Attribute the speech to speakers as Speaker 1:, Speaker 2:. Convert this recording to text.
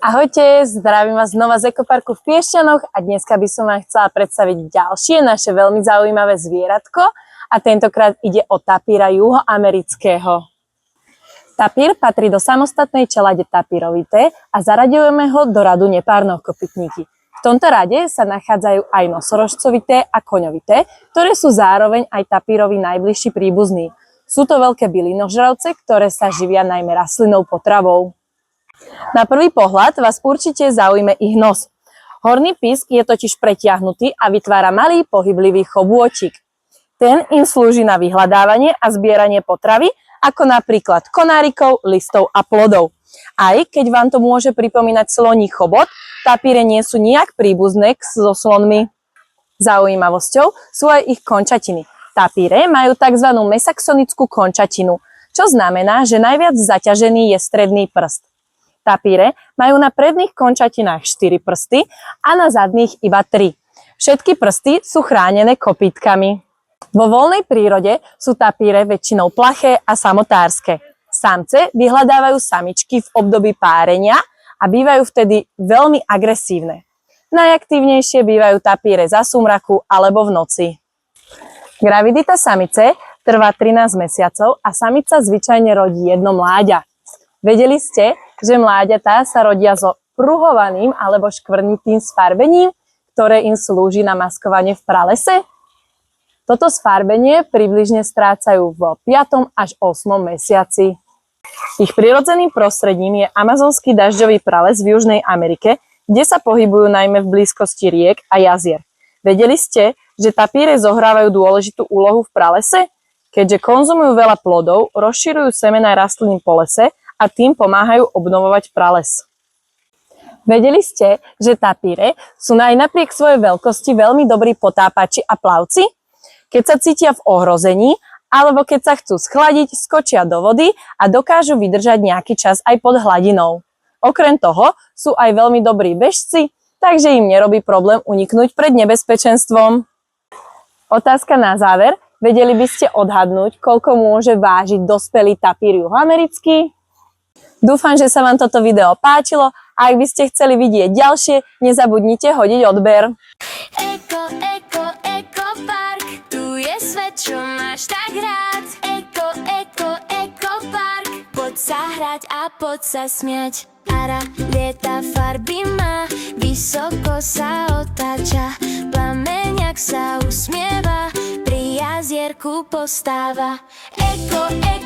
Speaker 1: Ahojte, zdravím vás znova z Ekoparku v Piešťanoch a dneska by som vám chcela predstaviť ďalšie naše veľmi zaujímavé zvieratko a tentokrát ide o tapíra juhoamerického. Tapír patrí do samostatnej čelade tapírovité a zaraďujeme ho do radu nepárnochkopytníky. V tomto rade sa nachádzajú aj nosorožcovité a koňovité, ktoré sú zároveň aj tapírovi najbližší príbuzní. Sú to veľké bylinožravce, ktoré sa živia najmä rastlinnou potravou. Na prvý pohľad vás určite zaujme ich nos. Horný pysk je totiž pretiahnutý a vytvára malý pohyblivý chobôčik. Ten im slúži na vyhľadávanie a zbieranie potravy, ako napríklad konárikov, listov a plodov. Aj keď vám to môže pripomínať sloní chobot, tapíre nie sú nijak príbuzné so slonmi. Zaujímavosťou sú aj ich končatiny. Tapíre majú tzv. Mesaxonickú končatinu, čo znamená, že najviac zaťažený je stredný prst. Tapíre majú na predných končatinách 4 prsty a na zadných iba 3. Všetky prsty sú chránené kopýtkami. Vo voľnej prírode sú tapíre väčšinou plaché a samotárske. Samce vyhľadávajú samičky v období párenia a bývajú vtedy veľmi agresívne. Najaktívnejšie bývajú tapíre za sumraku alebo v noci. Gravidita samice trvá 13 mesiacov a samica zvyčajne rodí jedno mláďa. Vedeli ste, že mláďatá sa rodia so pruhovaným alebo škvrnitým sfarbením, ktoré im slúži na maskovanie v pralese? Toto sfarbenie približne strácajú v 5. až 8. mesiaci. Ich prirodzeným prostredím je amazonský dažďový prales v Južnej Amerike, kde sa pohybujú najmä v blízkosti riek a jazier. Vedeli ste, že tapíre zohrávajú dôležitú úlohu v pralese? Keďže konzumujú veľa plodov, rozširujú semená rastlín po lese a tým pomáhajú obnovovať prales. Vedeli ste, že tapíre sú aj napriek svojej veľkosti veľmi dobrí potápači a plavci? Keď sa cítia v ohrození, alebo keď sa chcú schladiť, skočia do vody a dokážu vydržať nejaký čas aj pod hladinou. Okrem toho sú aj veľmi dobrí bežci, takže im nerobí problém uniknúť pred nebezpečenstvom. Otázka na záver. Vedeli by ste odhadnúť, koľko môže vážiť dospelý tapír juhoamerický? Dúfam, že sa vám toto video páčilo a ak by ste chceli vidieť ďalšie, nezabudnite hodiť odber.
Speaker 2: Ekopark, tu je svet, čo máš tak rád. Ekopark, poď sa hrať a poď sa smiať. Ara lieta, farby má, vysoko sa otáča, plameňak sa usmieva, pri jazierku postáva. Ekopark.